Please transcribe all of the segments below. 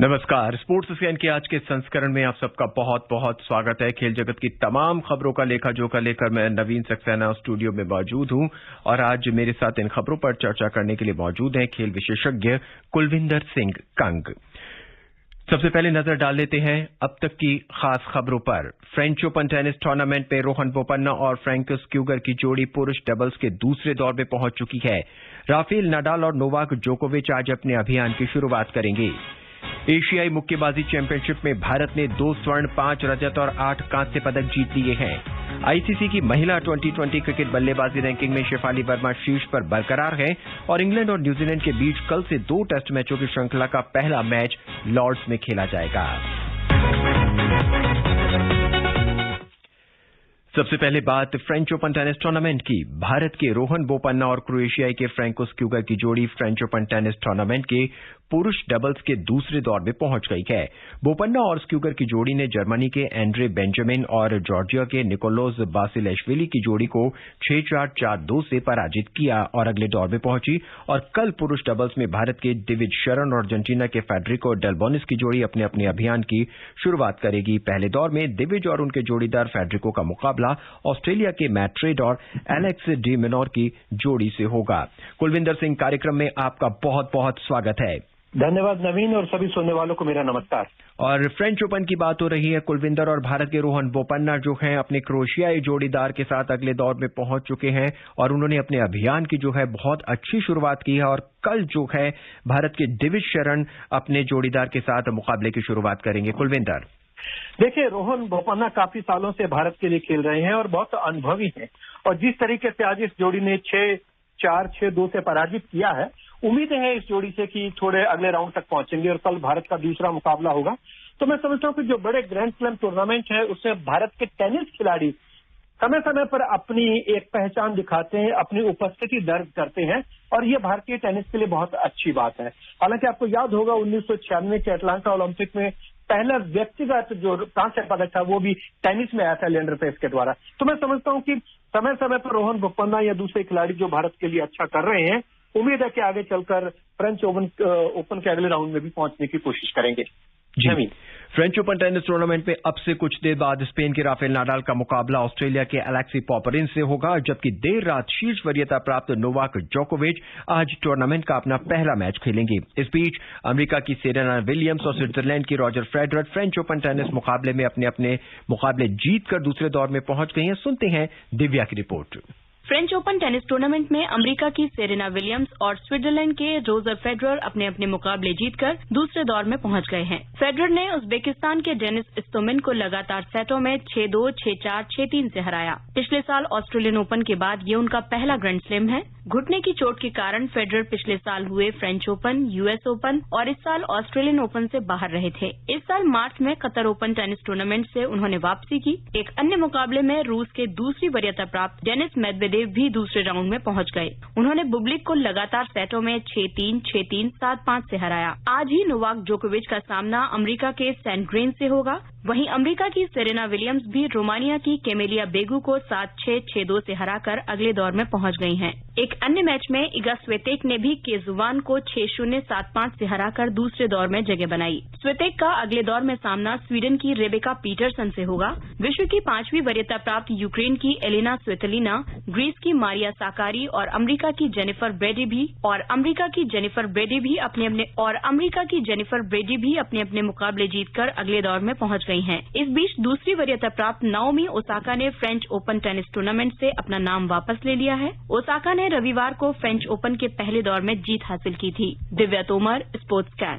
नमस्कार। Sports scan के आज के संस्करण में आप सबका बहुत बहुत स्वागत है। खेल जगत की तमाम खबरों का लेखा जोखा लेकर मैं नवीन सक्सेना स्टूडियो में मौजूद हूं और आज मेरे साथ इन खबरों पर चर्चा करने के लिए मौजूद हैं खेल विशेषज्ञ कुलविंदर सिंह कंग। सबसे पहले नजर डाल लेते हैं अब तक की खास खबरों पर। फ्रेंच ओपन टेनिस टूर्नामेंट में रोहन बोपन्ना और फ्रैंकोस क्यूगर की जोड़ी पुरुष डबल्स के दूसरे दौर में पहुंच चुकी है। राफेल नडाल और नोवाक जोकोविच आज अपने अभियान की शुरुआत करेंगे। एशियाई मुक्केबाजी चैंपियनशिप में भारत ने 2 स्वर्ण, 5 रजत और 8 कांस्य पदक जीत लिए हैं। आईसीसी की महिला T20 क्रिकेट बल्लेबाजी रैंकिंग में शेफाली वर्मा शीर्ष पर बरकरार है और इंग्लैंड और न्यूजीलैंड के बीच कल से 2 टेस्ट मैचों की श्रृंखला का पहला मैच लॉर्ड्स में खेला जाएगा। सबसे पहले बात फ्रेंच ओपन टेनिस टूर्नामेंट की। भारत के रोहन बोपन्ना और क्रोएशियाई के फ्रैंकोस क्यूगर की जोड़ी फ्रेंच ओपन टेनिस टूर्नामेंट के पुरुष डबल्स के दूसरे दौर में पहुंच गई है। बोपन्ना और क्यूगर की जोड़ी ने जर्मनी के एंड्रे बेंजामिन और जॉर्जिया के निकोलोस बासिलेश्विली की जोड़ी को 6-4, 4-2 से पराजित किया और अगले दौर में पहुंची। और कल पुरुष डबल्स में भारत के दिविज शरण और अर्जेंटीना के फेडरिको डेलबोनिस की जोड़ी अपने अपने अभियान की शुरुआत करेगी। पहले दौर में दिविज और उनके जोड़ीदार फेडरिको का मुकाबला ऑस्ट्रेलिया के मैट ट्रेड और एलेक्स डी मिनोर की जोड़ी से होगा। कुलविंदर सिंह, कार्यक्रम में आपका बहुत बहुत स्वागत है। धन्यवाद नवीन और सभी सुनने वालों को मेरा नमस्कार। और फ्रेंच ओपन की बात हो रही है कुलविंदर, और भारत के रोहन बोपन्ना जो हैं अपने क्रोएशियाई जोड़ीदार के साथ अगले दौर में पहुंच चुके हैं और उन्होंने अपने अभियान की जो है बहुत अच्छी शुरुआत की है। और कल जो है भारत के दिविज शरण अपने जोड़ीदार के साथ मुकाबले की शुरुआत करेंगे। कुलविंदर, देखिए, रोहन बोपन्ना काफी सालों से भारत के लिए खेल रहे हैं और बहुत अनुभवी हैं और जिस तरीके से आज इस जोड़ी ने 6-4, 6-2 से पराजित किया है, उम्मीद है इस जोड़ी से कि थोड़े अगले राउंड तक पहुंचेंगे और कल भारत का दूसरा मुकाबला होगा। तो मैं समझता हूं कि जो बड़े ग्रैंड स्लैम टूर्नामेंट है उसमें भारत के टेनिस खिलाड़ी समय समय पर अपनी एक पहचान दिखाते हैं, अपनी उपस्थिति दर्ज करते हैं और ये भारतीय टेनिस के लिए बहुत अच्छी बात है। हालांकि आपको याद होगा 1996 के अटलांटा ओलंपिक में पहला व्यक्तिगत जो कांस्य पदक था वो भी टेनिस में आया था लिएंडर पेस के द्वारा। तो मैं समझता हूं कि समय समय पर रोहन बोपन्ना या दूसरे खिलाड़ी जो भारत के लिए अच्छा कर रहे हैं, उम्मीद है कि आगे चलकर फ्रेंच ओपन के अगले राउंड में भी पहुंचने की कोशिश करेंगे। जी, फ्रेंच ओपन टेनिस टूर्नामेंट में अब से कुछ देर बाद स्पेन के राफेल नाडाल का मुकाबला ऑस्ट्रेलिया के एलेक्सी पॉपरिन से होगा, जबकि देर रात शीर्ष वरीयता प्राप्त नोवाक जोकोविच आज टूर्नामेंट का अपना पहला मैच खेलेंगे। इस बीच अमेरिका की सेरेना विलियम्स और स्विट्जरलैंड की Roger Federer French open tennis मुकाबले में अपने अपने मुकाबले जीतकर दूसरे दौर में पहुंच गई हैं। सुनते हैं दिव्या की report. French open tennis tournament में अमेरिका की सेरेना विलियम्स और स्विट्जरलैंड के रोजर फेडरर अपने अपने मुकाबले जीतकर दूसरे दौर में पहुंच गए हैं। फेडरर ने उज्बेकिस्तान के डेनिस इस्तोमिन को लगातार सेटों में 6-2, 6-4, 6-3 से हराया। पिछले साल ऑस्ट्रेलियन ओपन के बाद ये उनका पहला ग्रैंड स्लैम है। घुटने की चोट के कारण फेडरर पिछले साल हुए फ्रेंच ओपन, यूएस ओपन और इस साल ऑस्ट्रेलियन ओपन से बाहर रहे थे। इस साल मार्च में कतर ओपन टेनिस टूर्नामेंट से उन्होंने वापसी की। एक अन्य मुकाबले में रूस के दूसरी वरीयता प्राप्त डेनिस मेदवेदेव भी दूसरे राउंड में पहुंच गए। उन्होंने बुब्लिक को लगातार सेटों में 6-3, 6-3, 7-5 से हराया। आज ही नोवाक जोकोविच का सामना अमेरिका के सेंट ग्रेन से होगा। वहीं अमेरिका की सेरेना विलियम्स भी रोमानिया की केमेलिया बेगू को 7-6, 6-2 से हराकर अगले दौर में पहुंच गई हैं। एक अन्य मैच में इगा स्वितेक ने भी केजुवान को 6-0, 7-5 से हराकर दूसरे दौर में जगह बनाई। स्वितेक का अगले दौर में सामना स्वीडन की रेबेका पीटरसन से होगा। विश्व की 5वीं वरीयता प्राप्त यूक्रेन की एलिना स्वितलिना, ग्रीस की मारिया साकारी और अमेरिका की जेनिफर ब्रेडी भी अपने अपने मुकाबले जीतकर अगले दौर में पहुंच गई हैं। इस बीच दूसरी वरीयता प्राप्त नाओमी ओसाका ने फ्रेंच ओपन टेनिस टूर्नामेंट से अपना नाम वापस ले लिया है। ओसाका ने रविवार को फ्रेंच ओपन के पहले दौर में जीत हासिल की थी। Divya Tomar, sports scan.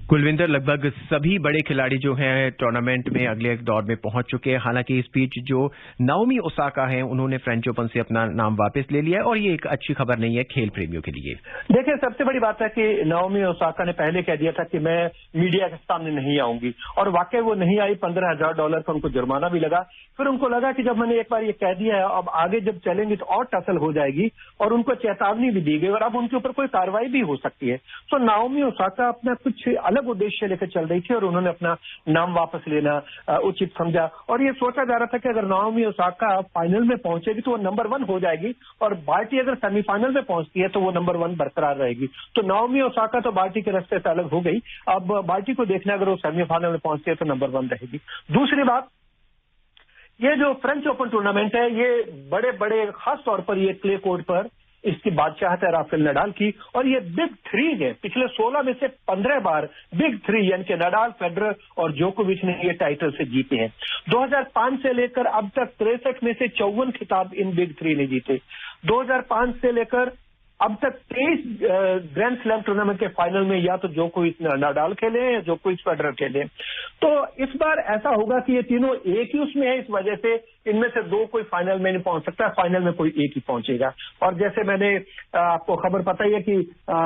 कुलविंदर, लगभग सभी बड़े खिलाड़ी जो हैं टूर्नामेंट में अगले दौर में पहुंच चुके हैं। हालांकि इस बीच जो नाओमी ओसाका हैं उन्होंने फ्रेंच ओपन से अपना नाम वापस ले लिया है और ये एक अच्छी खबर नहीं है खेल प्रेमियों के लिए। देखिए, सबसे बड़ी बात है कि नाओमी ओसाका ने पहले कह दिया था कि मैं मीडिया के सामने नहीं आऊंगी और वाकई वो नहीं आई। $15,000 का उनको जुर्माना भी लगा। फिर उनको लगा कि जब मैंने एक बार ये कह दिया है, अब आगे जब चलेंगे तो और टसल हो जाएगी और उनको चेतावनी भी दी गई और अब उनके ऊपर कोई कार्रवाई भी हो सकती है। तो नाओमी ओसाका अपना कुछ अलग अलग उद्देश्य लेकर चल रही थी और उन्होंने अपना नाम वापस लेना उचित समझा। और ये सोचा जा रहा था कि अगर नाओमी ओसाका फाइनल में पहुंचेगी तो वो नंबर 1 हो जाएगी और बार्टी अगर सेमीफाइनल में पहुंचती है तो वो नंबर 1 बरकरार रहेगी। तो नाओमी ओसाका तो बार्टी के रास्ते से अलग हो गई। अब बार्टी को देखना, अगर वो सेमीफाइनल में पहुंचती है तो नंबर 1 रहेगी। दूसरी बात, ये जो फ्रेंच ओपन टूर्नामेंट है, ये बड़े बड़े खास तौर पर ये क्ले कोर्ट पर इसकी बादशाहत है राफेल नडाल की, और ये बिग 3 है। पिछले 16 में से 15 बार बिग 3 यानी कि नडाल, फेडरर और जोकोविच ने ये टाइटल से जीते हैं। 2005 से लेकर अब तक 63 में से 54 खिताब इन बिग 3 ने जीते। 2005 से लेकर अब तक 23 ग्रैंड स्लैम टूर्नामेंट के फाइनल में या तो जोकोविच नडाल खेले या जोकोविच फेडरर खेले। तो इस बार ऐसा होगा कि ये तीनों एक ही उसमें है, इस वजह से इनमें से 2 कोई फाइनल में नहीं पहुंच सकता, फाइनल में कोई एक ही पहुंचेगा। और जैसे मैंने आपको खबर पता ही है कि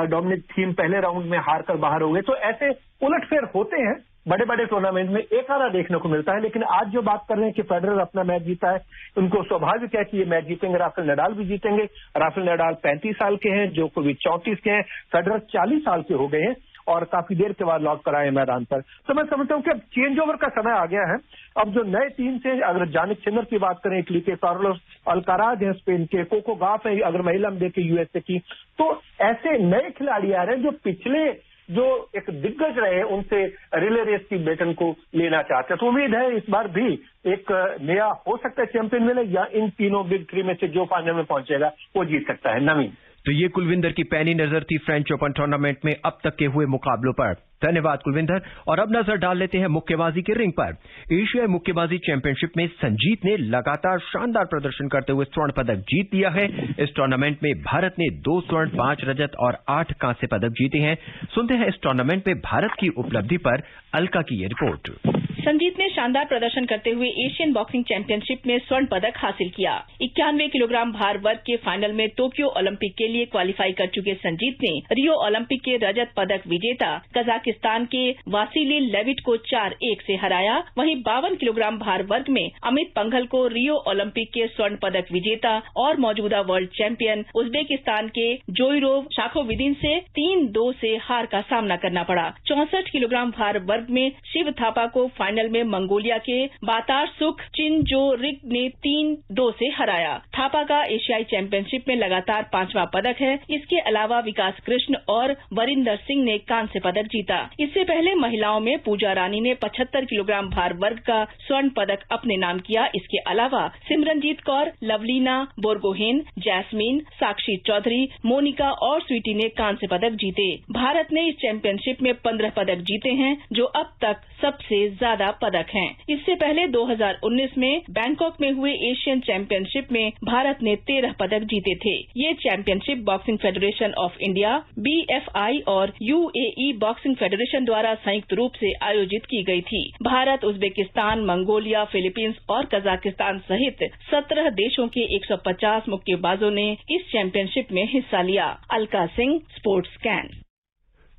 डोमिनिक थीम पहले राउंड में हार कर बाहर हो गए। तो ऐसे उलटफेर होते हैं बड़े बड़े टूर्नामेंट में, एक आधा देखने को मिलता है। लेकिन आज जो बात कर रहे हैं कि फेडरर अपना मैच जीता है, उनको स्वाभाविक है कि ये मैच जीतेंगे। राफेल नडाल भी जीतेंगे। राफेल नडाल 35 साल के हैं, जोकोविच 34 के हैं, फेडरर 40 साल के हो गए हैं और काफी देर के बाद लौट कर आए मैदान पर। तो मैं समझता हूं कि अब चेंज ओवर का समय आ गया है। अब जो नए टीम से, अगर जानिक सिनर की बात करें इटली के, कार्लोस अल्काराज हैं स्पेन के, कोको गाफ है अगर महिला में देखें यूएसए की, तो ऐसे नए खिलाड़ी आ रहे हैं जो पिछले जो एक दिग्गज रहे उनसे रिले रेस की बेटन को लेना चाहते हैं। तो उम्मीद है इस बार भी एक नया हो सकता है चैंपियन मिले, या इन तीनों बिग 3 में से जो फाइनल में पहुंचेगा वो जीत सकता है। नवीन, तो ये कुलविंदर की पैनी नजर थी फ्रेंच ओपन टूर्नामेंट में अब तक के हुए मुकाबलों पर। धन्यवाद कुलविंदर। और अब नजर डाल लेते हैं मुक्केबाजी के रिंग पर। एशियाई मुक्केबाजी चैंपियनशिप में संजीत ने लगातार शानदार प्रदर्शन करते हुए स्वर्ण पदक जीत लिया है। इस टूर्नामेंट में भारत ने 2 स्वर्ण, 5 रजत और 8 कांस्य पदक जीते हैं। सुनते हैं इस टूर्नामेंट में भारत की उपलब्धि पर अलका की ये रिपोर्ट। संजीत ने शानदार प्रदर्शन करते हुए एशियन बॉक्सिंग चैंपियनशिप में स्वर्ण पदक हासिल किया। 91 किलोग्राम भार वर्ग के फाइनल में टोक्यो ओलंपिक के लिए क्वालिफाई कर चुके संजीत ने रियो ओलंपिक के रजत पदक विजेता कजाकिस्तान के वासिली लेविट को 4-1 से हराया। वहीं 52 किलोग्राम भार वर्ग में अमित पंघल को रियो ओलंपिक के स्वर्ण पदक विजेता और मौजूदा वर्ल्ड चैंपियन उज्बेकिस्तान के जोइरोव शाखोविदिन से 3-2 से हार का सामना करना पड़ा। 64 किलोग्राम भार वर्ग में शिव थापा को फाइनल में मंगोलिया के बातार सुख चिनजोरिग ने 3-2 से हराया। थापा का एशियाई चैंपियनशिप में लगातार 5वां पदक है। इसके अलावा विकास कृष्ण और वरिंदर सिंह ने कांस्य पदक जीता। इससे पहले महिलाओं में पूजा रानी ने 75 किलोग्राम भार वर्ग का स्वर्ण पदक अपने नाम किया। इसके अलावा सिमरनजीत कौर, लवलीना बोरगोहेन, जैस्मीन, साक्षी चौधरी, मोनिका और स्वीटी ने कांस्य पदक जीते। भारत ने इस चैंपियनशिप में 15 पदक जीते हैं, जो अब तक सबसे ज्यादा पदक हैं। इससे पहले 2019 में बैंकॉक में हुए एशियन चैंपियनशिप में भारत ने 13 पदक जीते थे। ये championship boxing federation of India, BFI और UAE बॉक्सिंग फेडरेशन द्वारा संयुक्त रूप से आयोजित की गई थी। भारत, उज्बेकिस्तान, मंगोलिया, फिलीपींस और कजाकिस्तान सहित 17 देशों के 150 मुक्केबाजों ने इस चैंपियनशिप में हिस्सा लिया। Alka Singh, sports scan.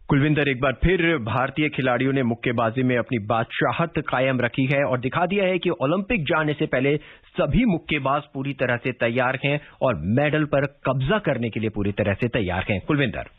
कुलविंदर, एक बार फिर भारतीय खिलाड़ियों ने मुक्केबाजी में अपनी बादशाहत कायम रखी है और दिखा दिया है कि ओलंपिक जाने से पहले सभी मुक्केबाज पूरी तरह से तैयार हैं और मेडल पर कब्जा करने के लिए पूरी तरह से तैयार हैं। कुलविंदर।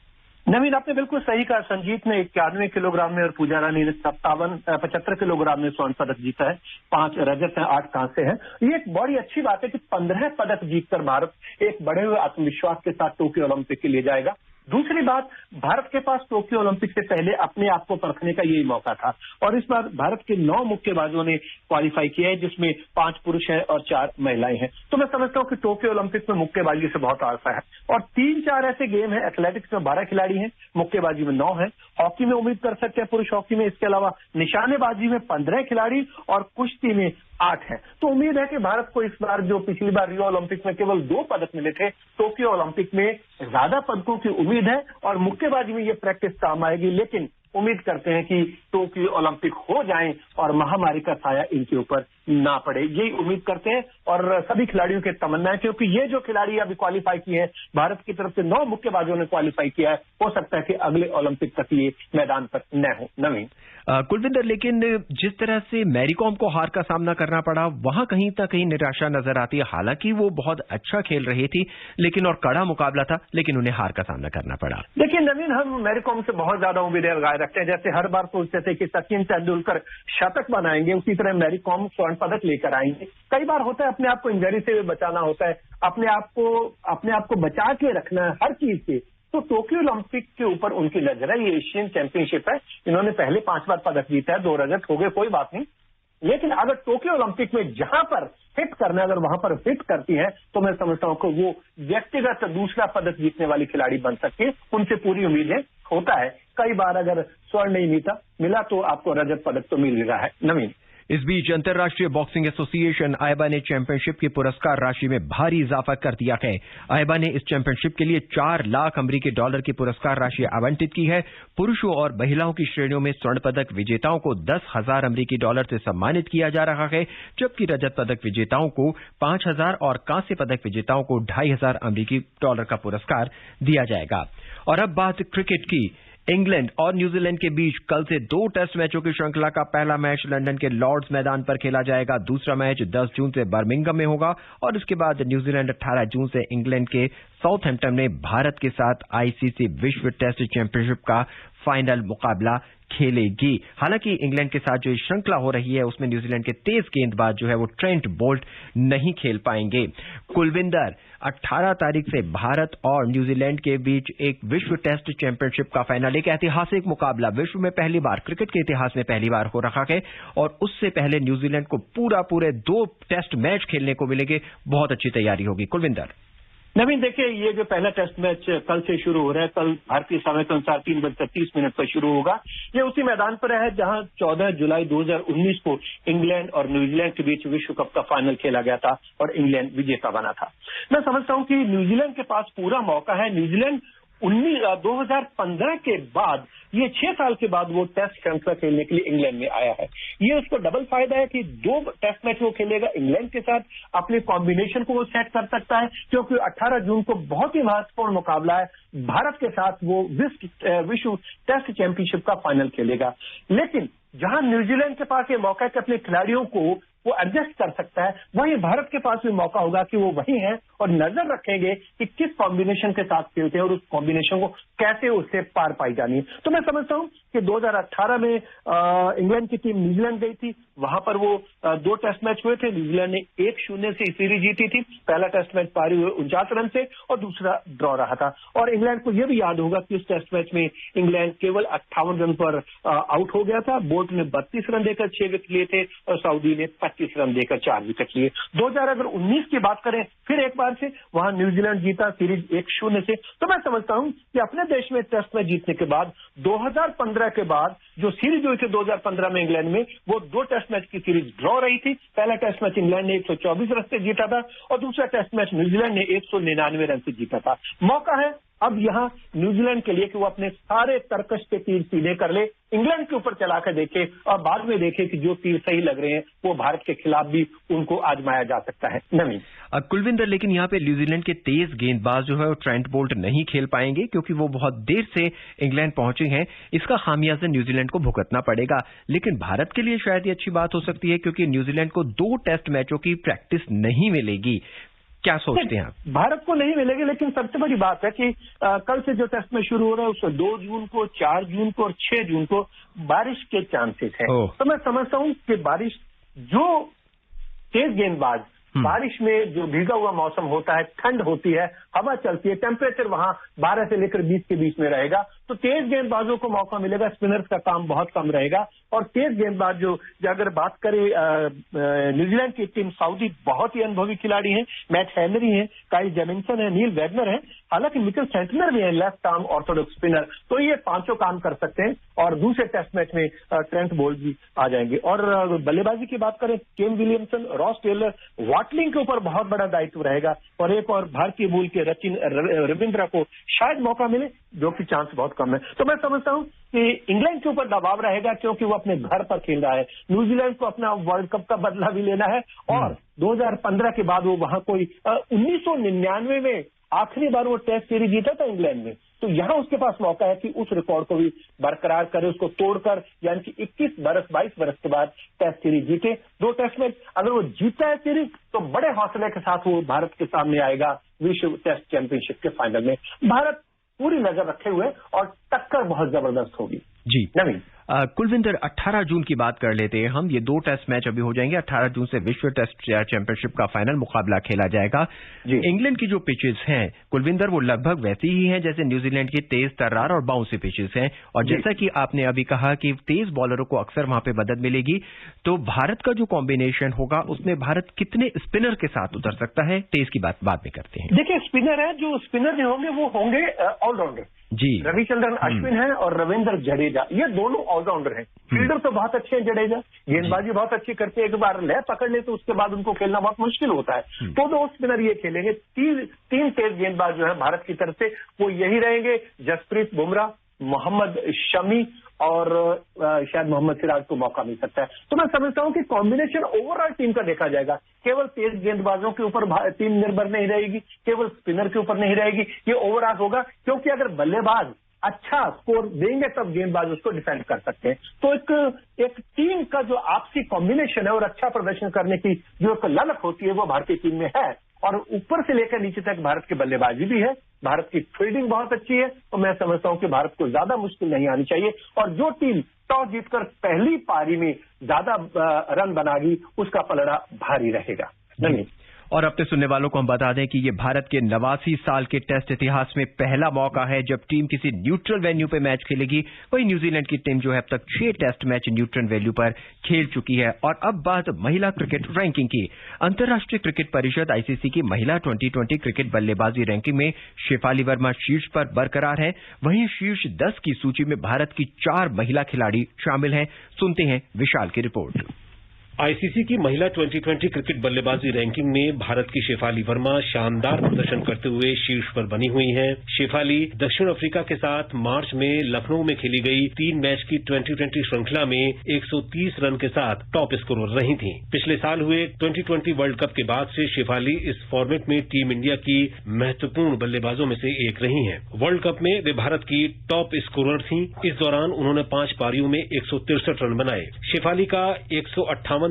नवीन, आपने बिल्कुल सही कहा। संजीत ने 91 किलोग्राम में और पूजा रानी ने 75 किलोग्राम में स्वर्ण पदक जीता है। 5 रजत है, 8 कांसे हैं। ये एक बड़ी अच्छी बात है कि 15 पदक जीतकर भारत एक बढ़े हुए आत्मविश्वास के साथ टोक्यो ओलंपिक के लिए जाएगा। दूसरी बात, भारत के पास टोक्यो ओलंपिक से पहले अपने आप को परखने का यही मौका था और इस बार भारत के 9 मुक्केबाजों ने क्वालिफाई किया है, जिसमें 5 पुरुष हैं और 4 महिलाएं हैं। तो मैं समझता हूं कि टोक्यो ओलंपिक में मुक्केबाजी से बहुत आशा है। और 3-4 ऐसे गेम हैं। एथलेटिक्स में 12 खिलाड़ी हैं, मुक्केबाजी में 9 हैं, हॉकी में उम्मीद कर सकते हैं पुरुष हॉकी में। इसके अलावा निशानेबाजी में 15 खिलाड़ी और कुश्ती में 8 है। तो उम्मीद है कि भारत को इस बार, जो पिछली बार रियो ओलंपिक में केवल 2 पदक मिले थे, टोक्यो ओलंपिक में ज्यादा पदकों की उम्मीद है और मुक्केबाजी में ये प्रैक्टिस काम आएगी। लेकिन उम्मीद करते हैं कि टोक्यो ओलंपिक हो जाएं और महामारी का साया इनके ऊपर ना पड़े, यही उम्मीद करते हैं और सभी खिलाड़ियों की तमन्ना है। क्योंकि ये जो खिलाड़ी अभी क्वालिफाई किए हैं, भारत की तरफ से 9 मुक्केबाजों ने क्वालिफाई किया है, हो सकता है कि अगले ओलंपिक तक ये मैदान पर न हो। नवीन। कुलविंदर, लेकिन जिस तरह से मैरी कॉम को हार का सामना करना पड़ा, वहां कहीं ना कहीं निराशा नजर आती है। हालांकि वो बहुत अच्छा खेल रही थी, लेकिन और कड़ा मुकाबला था, लेकिन उन्हें हार का सामना करना पड़ा। देखिए नवीन, हम मैरी कॉम से बहुत ज्यादा उम्मीदें लगाए रखते हैं। जैसे हर बार सोचते थे कि सचिन तेंदुलकर शतक बनाएंगे, उसी तरह मैरी कॉम स्वर्ण पदक लेकर आएंगे। कई बार होता है अपने आप को इंजरी से बचाना होता है, अपने आप को बचा के रखना है हर चीज से। तो टोक्यो ओलंपिक के ऊपर उनकी नजर है। ये एशियन चैंपियनशिप है, इन्होंने पहले 5 बार पदक जीता है, 2 रजत हो गए, कोई बात नहीं। लेकिन अगर टोक्यो ओलंपिक में जहां पर हिट करना है, अगर वहां पर हिट करती है, तो मैं समझता हूं कि वो व्यक्तिगत दूसरा पदक जीतने वाली खिलाड़ी बन सकती है। उनसे पूरी उम्मीद है। होता है कई बार अगर स्वर्ण नहीं मिला तो आपको रजत पदक तो मिल रहा है। नवीन, इस बीच अंतर्राष्ट्रीय बॉक्सिंग एसोसिएशन आईबा ने चैंपियनशिप की पुरस्कार राशि में भारी इजाफा कर दिया है। आईबा ने इस चैंपियनशिप के लिए 4 लाख अमेरिकी डॉलर की पुरस्कार राशि आवंटित की है। पुरुषों और महिलाओं की श्रेणियों में स्वर्ण पदक विजेताओं को 10,000 अमेरिकी डॉलर से सम्मानित किया जा रहा है, जबकि रजत पदक विजेताओं को 5,000 और कांस्य पदक विजेताओं को 2,500 अमेरिकी डॉलर का पुरस्कार दिया जाएगा। और अब बात क्रिकेट की। इंग्लैंड और न्यूजीलैंड के बीच कल से 2 टेस्ट मैचों की श्रृंखला का पहला मैच लंदन के लॉर्ड्स मैदान पर खेला जाएगा। दूसरा मैच 10 जून से बर्मिंघम में होगा और इसके बाद न्यूजीलैंड 18 जून से इंग्लैंड के साउथहैम्पटन में भारत के साथ आईसीसी विश्व टेस्ट चैंपियनशिप का फाइनल मुकाबला खेलेगी। हालांकि इंग्लैंड के साथ जो श्रृंखला हो रही है, उसमें न्यूजीलैंड के तेज गेंदबाज जो है वो ट्रेंट बोल्ट नहीं खेल पाएंगे। कुलविंदर, 18 तारीख से भारत और न्यूजीलैंड के बीच एक विश्व टेस्ट चैंपियनशिप का फाइनल, एक ऐतिहासिक मुकाबला, विश्व में पहली बार, क्रिकेट के इतिहास में पहली बार हो रहा है। और उससे पहले न्यूजीलैंड को पूरे 2 टेस्ट मैच खेलने को मिलेंगे। बहुत अच्छी तैयारी होगी। कुलविंदर, नवीन, देखिए ये जो पहला टेस्ट मैच कल से शुरू हो रहा है, कल भारतीय समय के अनुसार 3:30 पर शुरू होगा। ये उसी मैदान पर है जहां 14 जुलाई 2019 को इंग्लैंड और न्यूजीलैंड के बीच विश्व कप का फाइनल खेला गया था और इंग्लैंड विजेता बना था। मैं समझता हूं कि न्यूजीलैंड के पास पूरा मौका है। न्यूजीलैंड 2015 के बाद, ये 6 साल के बाद वो टेस्ट श्रृंखला खेलने के लिए इंग्लैंड में आया है। ये उसको डबल फायदा है कि 2 टेस्ट मैच वो खेलेगा इंग्लैंड के साथ, अपने कॉम्बिनेशन को वो सेट कर सकता है, क्योंकि 18 जून को बहुत ही महत्वपूर्ण मुकाबला है। भारत के साथ वो विश्व टेस्ट चैंपियनशिप का फाइनल खेलेगा। लेकिन जहां न्यूजीलैंड के पास ये मौका है कि अपने खिलाड़ियों को वो एडजस्ट कर सकता है, वहीं भारत के पास भी मौका होगा कि वो वहीं है और नजर रखेंगे कि किस कॉम्बिनेशन के साथ खेलते हैं और उस कॉम्बिनेशन को कैसे उससे पार पाई जानी है। तो मैं समझता हूं कि 2018 में इंग्लैंड की टीम न्यूजीलैंड गई थी, वहां पर वो 2 टेस्ट मैच हुए थे। न्यूजीलैंड ने 1-0 से सीरीज जीती थी। पहला टेस्ट मैच पारी हुए 49 रन से और दूसरा ड्रॉ रहा था। और इंग्लैंड को यह भी याद होगा कि उस टेस्ट मैच में इंग्लैंड केवल 58 रन पर आउट हो गया था। बोल्ट ने 32 रन देकर 6 विकेट लिए थे और सऊदी ने 25 रन देकर 4 विकेट लिए। 2019 की बात करें फिर एक बार से, वहां न्यूजीलैंड जीता सीरीज 1-0 से। तो मैं समझता हूं कि अपने देश में टेस्ट मैच जीतने के बाद 2015 के बाद जो सीरीज हुई थी 2015 में इंग्लैंड में, वो 2 टेस्ट मैच की सीरीज ड्रॉ रही थी। पहला टेस्ट मैच इंग्लैंड ने 124 रन से जीता था और दूसरा टेस्ट मैच न्यूजीलैंड ने 199 रन से जीता था। मौका है अब यहां न्यूजीलैंड के लिए कि वो अपने सारे तरकश के तीर सीधे कर ले, इंग्लैंड के ऊपर चलाकर देखे और बाद में देखे कि जो तीर सही लग रहे हैं वो भारत के खिलाफ भी उनको आजमाया जा सकता है। नवीन, कुलविंदर, लेकिन यहाँ पे न्यूजीलैंड के तेज गेंदबाज जो है वो ट्रेंट बोल्ट नहीं खेल पाएंगे, क्योंकि वो बहुत देर से इंग्लैंड पहुंचे हैं। इसका खामियाजा न्यूजीलैंड को भुगतना पड़ेगा। लेकिन भारत के लिए शायद ये अच्छी बात हो सकती है, क्योंकि न्यूजीलैंड को 2 टेस्ट मैचों की प्रैक्टिस नहीं मिलेगी। क्या सोचते हैं आप? भारत को नहीं मिलेगी, लेकिन सबसे बड़ी बात है कि कल से जो टेस्ट में शुरू हो रहा है उसमें 2 जून को, 4 जून को और 6 जून को बारिश के चांसेस हैं। तो मैं समझता हूं कि बारिश, जो तेज गेंदबाज, बारिश में जो भीगा हुआ मौसम होता है, ठंड होती है, हवा चलती है, टेम्परेचर वहां 12 से लेकर 20 के बीच में रहेगा, तो तेज गेंदबाजों को मौका मिलेगा। स्पिनर्स का काम बहुत कम रहेगा और तेज गेंदबाज जो अगर बात करें न्यूजीलैंड की टीम, सऊदी बहुत ही अनुभवी खिलाड़ी हैं, मैट हेनरी हैं, काइल जेमिंसन है, नील वैगनर है, हालांकि मिचेल सेंटनर भी है, लेफ्ट आर्म ऑर्थोडॉक्स स्पिनर। तो ये 5 काम कर सकते हैं और दूसरे टेस्ट मैच में ट्रेंट बोल्ट भी आ जाएंगे। और बल्लेबाजी की बात करें, Kane Williamson, Ross Taylor, Watling के ऊपर बहुत बड़ा दायित्व रहेगा और एक और भारतीय मूल के रविंद्रा को शायद मौका मिले, जो कि चांस बहुत कम है। तो मैं समझता हूं कि इंग्लैंड के ऊपर दबाव रहेगा, क्योंकि वो अपने घर पर खेल रहा है। न्यूजीलैंड को अपना वर्ल्ड कप का बदला भी लेना है और 2015 के बाद वो वहां कोई 1999 में आखिरी बार वो टेस्ट सीरीज जीता था इंग्लैंड में, तो यहाँ उसके पास मौका है कि उस रिकॉर्ड को भी बरकरार करे, उसको तोड़कर, यानी कि 22 वर्ष के बाद टेस्ट सीरीज जीते। 2 टेस्ट मैच अगर वो जीता है सीरीज तो बड़े हौसले के साथ वो भारत के सामने आएगा विश्व टेस्ट चैंपियनशिप के फाइनल में। भारत पूरी नजर रखे हुए और टक्कर बहुत जबरदस्त होगी। जी नवीन, कुलविंदर 18 जून की बात कर लेते हैं हम। ये 2 टेस्ट मैच अभी हो जाएंगे। 18 जून से विश्व टेस्ट चैंपियनशिप का फाइनल मुकाबला खेला जाएगा। इंग्लैंड की जो पिचेस हैं कुलविंदर, वो लगभग वैसी ही हैं जैसे न्यूजीलैंड की तेज तर्रार और बाउंसी पिचेस हैं। और जैसा कि आपने अभी कहा कि तेज बॉलरों को अक्सर वहां पे मदद मिलेगी, तो भारत का जो कॉम्बिनेशन होगा उसमें भारत कितने स्पिनर के साथ उतर सकता है, तेज की बात बाद में करते हैं। देखिए, स्पिनर है, जो स्पिनर नहीं होंगे वो होंगे ऑलराउंडर। जी, रविचंद्रन अश्विन है और रविंद्र जडेजा, ये दोनों ऑलराउंडर हैं। फील्डर तो बहुत अच्छे हैं जडेजा, गेंदबाजी बहुत अच्छी करते हैं, एक बार लय पकड़ ले तो उसके बाद उनको खेलना बहुत मुश्किल होता है। तो 2 स्पिनर ये खेलेंगे। 3 तेज गेंदबाज जो है भारत की तरफ से वो यही रहेंगे, जसप्रीत बुमराह, मोहम्मद शमी और शायद मोहम्मद सिराज को मौका मिल सकता है। तो मैं समझता हूं कि कॉम्बिनेशन ओवरऑल टीम का देखा जाएगा। केवल तेज गेंदबाजों के ऊपर टीम निर्भर नहीं रहेगी, केवल स्पिनर के ऊपर नहीं रहेगी, ये ओवरऑल होगा। क्योंकि अगर बल्लेबाज अच्छा स्कोर देंगे तब गेंदबाज उसको डिफेंड कर सकते हैं। तो एक टीम का जो आपसी कॉम्बिनेशन है और अच्छा प्रदर्शन करने की जो एक ललक होती है वो भारतीय टीम में है। और ऊपर से लेकर नीचे तक भारत की बल्लेबाजी भी है, भारत की फील्डिंग बहुत अच्छी है। तो मैं समझता हूं कि भारत को ज्यादा मुश्किल नहीं आनी चाहिए और जो टीम टॉस जीतकर पहली पारी में ज्यादा रन बनागी उसका पलड़ा भारी रहेगा। नहीं, और अपने सुनने वालों को हम बता दें कि ये भारत के 89 साल के टेस्ट इतिहास में पहला मौका है जब टीम किसी न्यूट्रल वेन्यू पे मैच खेलेगी। वहीं न्यूजीलैंड की टीम जो है अब तक 6 टेस्ट मैच न्यूट्रल वेन्यू पर खेल चुकी है। और अब बात महिला क्रिकेट रैंकिंग की। अंतर्राष्ट्रीय क्रिकेट परिषद आईसीसी की महिला 2020 क्रिकेट बल्लेबाजी रैंकिंग में शेफाली वर्मा शीर्ष पर बरकरार है। वहीं शीर्ष 10 की सूची में भारत की 4 महिला खिलाड़ी शामिल हैं। सुनते हैं विशाल की रिपोर्ट। आईसीसी की महिला 2020 क्रिकेट बल्लेबाजी रैंकिंग में भारत की शेफाली वर्मा शानदार प्रदर्शन करते हुए शीर्ष पर बनी हुई हैं। शेफाली दक्षिण अफ्रीका के साथ मार्च में लखनऊ में खेली गई 3 मैच की 2020 श्रृंखला में 130 रन के साथ टॉप स्कोरर रही थीं। पिछले साल हुए 2020 वर्ल्ड कप के बाद से शेफाली इस फॉर्मेट में टीम इंडिया की महत्वपूर्ण बल्लेबाजों में से एक रही हैं। वर्ल्ड कप में वे भारत की टॉप स्कोरर थीं। इस दौरान उन्होंने 5 पारियों में 163 रन बनाए। शेफाली का 158.25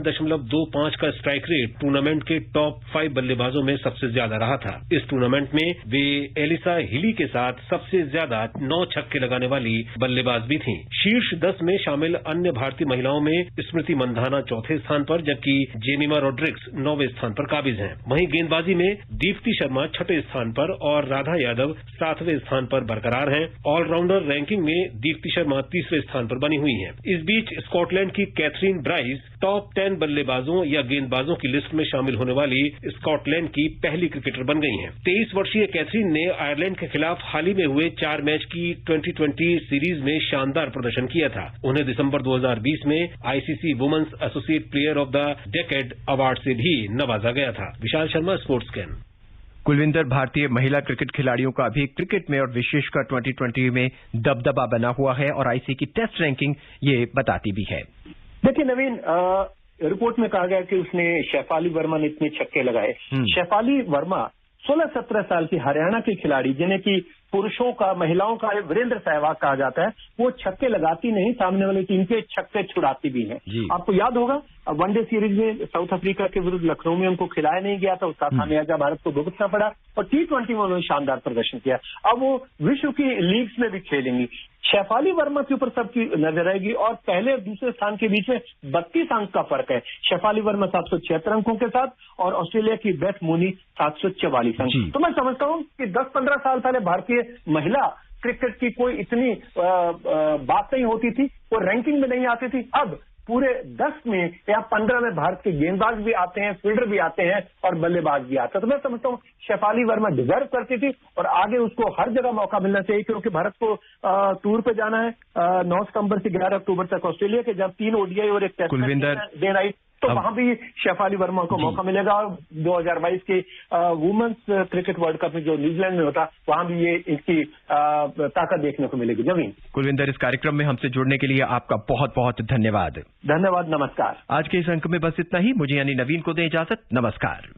का स्ट्राइक रेट टूर्नामेंट के टॉप 5 बल्लेबाजों में सबसे ज्यादा रहा था। इस टूर्नामेंट में वे एलिसा हिली के साथ सबसे ज्यादा 9 छक्के लगाने वाली बल्लेबाज भी थीं। शीर्ष 10 में शामिल अन्य भारतीय महिलाओं में स्मृति मंधाना चौथे स्थान पर, जबकि जेमिमा रोड्रिग्स 9वें स्थान पर काबिज हैं। वहीं गेंदबाजी में दीप्ति शर्मा 6ठे स्थान पर और राधा यादव 7वें स्थान पर बरकरार हैं। ऑलराउंडर रैंकिंग में दीप्ति शर्मा 3रे स्थान पर बनी हुई हैं। इस बीच स्कॉटलैंड की कैथरीन ब्राइस टॉप 10 बल्लेबाजों या गेंदबाजों की लिस्ट में शामिल होने वाली स्कॉटलैंड की पहली क्रिकेटर बन गई हैं। 23 वर्षीय कैथरीन ने आयरलैंड के खिलाफ हाल ही में हुए 4 मैच की 2020 सीरीज में शानदार प्रदर्शन किया था। उन्हें दिसंबर 2020 में ICC women's associate player of the decade award से भी नवाजा गया था। Vishal Sharma, sports scan. कुलविंदर, भारतीय महिला क्रिकेट खिलाड़ियों का भी क्रिकेट में और विशेषकर 2020 में दबदबा बना हुआ है और आईसीसी की टेस्ट रैंकिंग ये बताती भी है। देखिए नवीन, रिपोर्ट में कहा गया कि उसने शेफाली वर्मा ने इतने छक्के लगाए। शेफाली वर्मा 16-17 साल की हरियाणा की खिलाड़ी, जिन्हें कि पुरुषों का, महिलाओं का वीरेंद्र सहवाग कहा जाता है, वो छक्के लगाती नहीं, सामने वाली टीम के छक्के छुड़ाती भी हैं। आपको याद होगा वनडे सीरीज में साउथ अफ्रीका के विरुद्ध लखनऊ में उनको खिलाया नहीं गया था, उसका खामियाजा भारत को भुगतना पड़ा और T20 में उन्होंने शानदार प्रदर्शन किया। अब वो विश्व की लीग्स में भी खेलेंगी। शेफाली वर्मा के ऊपर सबकी नजर रहेगी और पहले और दूसरे स्थान के बीच में 32 अंक का फर्क है। शेफाली वर्मा 776 अंकों के साथ और ऑस्ट्रेलिया की बेथ मूनी 744 अंक। तो मैं समझता हूं कि 10-15 साल पहले भारतीय महिला क्रिकेट की कोई इतनी बात नहीं होती थी, वो रैंकिंग में नहीं आती थी। अब पूरे 10 में या 15 में भारत के गेंदबाज भी आते हैं, फील्डर भी आते हैं और बल्लेबाज भी आते हैं। तो मैं समझता हूँ शेफाली वर्मा डिजर्व करती थी और आगे उसको हर जगह मौका मिलना चाहिए, क्योंकि भारत को टूर पे जाना है 9 सितंबर से 11 अक्टूबर तक ऑस्ट्रेलिया के, जब 3 ओडीआई और 1 टेस्ट दिन आई, तो वहां भी शेफाली वर्मा को मौका मिलेगा। और 2022 के वुमेन्स क्रिकेट वर्ल्ड कप में जो न्यूजीलैंड में होता, वहां भी ये इसकी ताकत देखने को मिलेगी। जमीन कुलविंदर, इस कार्यक्रम में हमसे जुड़ने के लिए आपका बहुत बहुत धन्यवाद। धन्यवाद, नमस्कार। आज के इस अंक में बस इतना ही। मुझे यानी नवीन को दें इजाजत। नमस्कार।